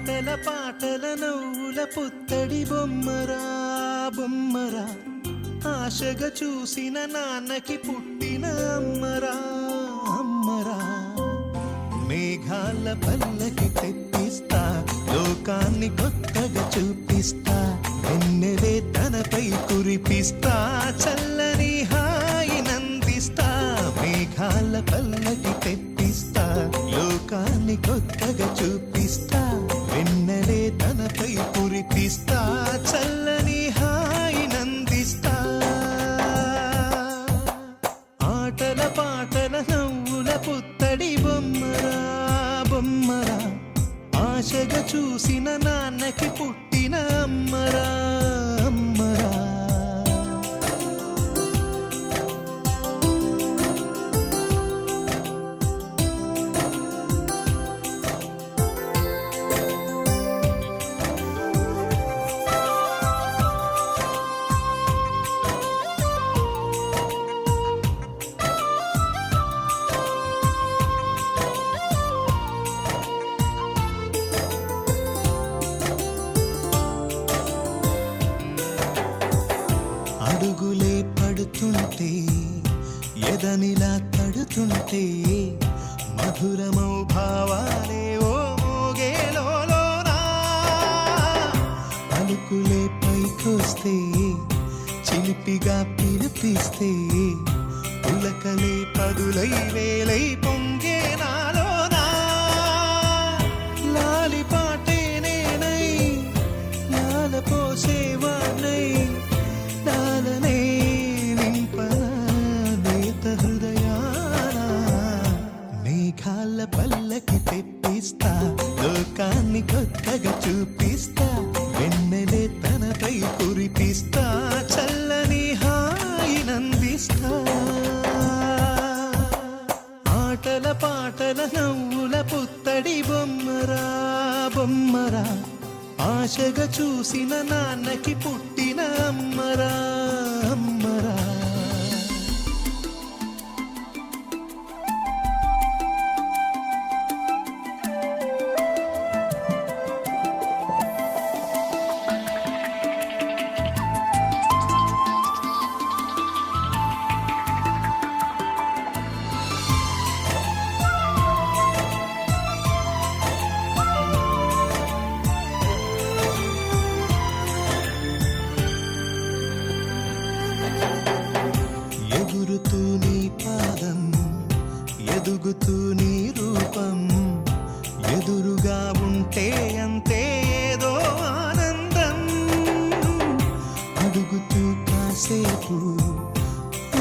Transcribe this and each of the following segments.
ఆటల పాటల నవ్వుల పుత్తడి బొమ్మరా బొమ్మరా, ఆశగా చూసిన నాన్నకి పుట్టిన అమ్మరా అమ్మరా. మేఘాల పల్లకి తెప్పిస్తా, లోకాన్ని కొత్తగా చూపిస్తా, వెన్నెలే తనపై కురిపిస్తా, చల్లని హాయి నందిస్తా. మేఘాల పల్లకి తెప్పిస్తా, లోకాన్ని కొత్తగా చూపిస్తా, వెన్నెలే తనపై కురిపిస్తా, చల్లని హాయి నందిస్తా. ఆటల పాటల నవ్వుల పుత్తడి బొమ్మరా బొమ్మరా, ఆశగా చూసిన నాన్నకి పుట్టిన అమ్మరా అమ్మరా. అడుగులే పడుతుంటే, ఎదనిలా తడుతుంటే, మధురమౌ భావాలే ఓ మోగేలోనా. పలుకులే పైకొస్తే, చిలిపిగా పిలిపిస్తే, పులకలే పదులై వేలై పొంగే నాలోనా. లాలి పాటే నేనై, లాల పోసేవాణ్ణై, నాలనే నింపనా నేత హృదయాన. మేఘాల పల్లకి తెప్పిస్తా, లోకాన్ని కొత్తగా చూపిస్తా, వెన్నెలే తనపై కురిపిస్తా, చల్లని హాయి నందిస్తా. ఆటల పాటల నవ్వుల పుత్తడి బొమ్మరా బొమ్మరా, ఆశగా చూసిన నాన్నకి పుట్టిన అమ్మరా అమ్మరా. ఎగురుతూ నీ పాదం, ఎదుగుతూ నీ రూపం, ఎదురుగా ఉంటే అంతే ఏదో ఆనందం. అడుగుతూ కాసేపు,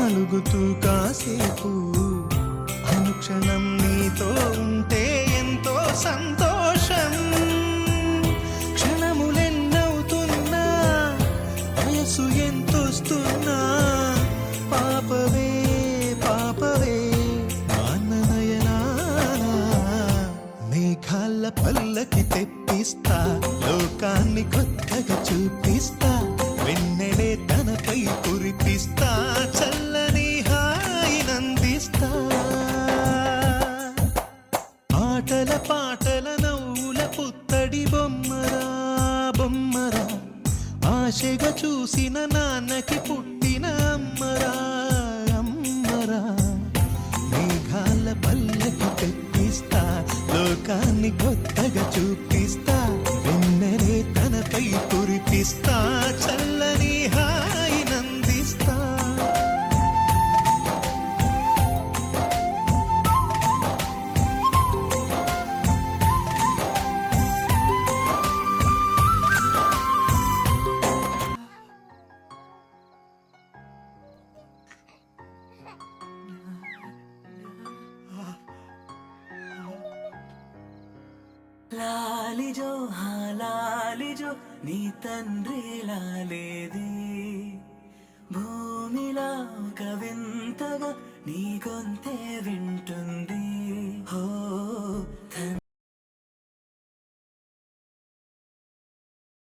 అలుగుతూ కాసేపు, అనుక్షణం నీతో ఉంటే ఎంతో సంతోషం. క్షణములెన్నవుతున్నా, వయసు ఎంతొస్తున్నా, పాపవే పాపవే నాన్ననయనానా. మేఘాల పల్లకి తెప్పిస్తా, లోకాన్ని కొత్తగా చూపిస్తా, వెన్నెలే తనపై కురిపిస్తా, చల్లని హాయి నందిస్తా. ఆటల పాటల నవ్వుల పుత్తడి బొమ్మరా బొమ్మరా, ఆశగా చూసిన నాన్నకి పుట్టిన అమ్మరా అమ్మరా. మేఘాల పల్లకి తెప్పిస్తా, లోకాన్ని కొత్తగా చూపిస్తా, వెన్నెలే తనపై కురిపిస్తా, చల్లని హాయి నందిస్తా. లాలిజో లాలిజో నీ తండ్రి లాలేది, భూమిలా ఒక వింతగా నీ గొంతే వింటుంది. హో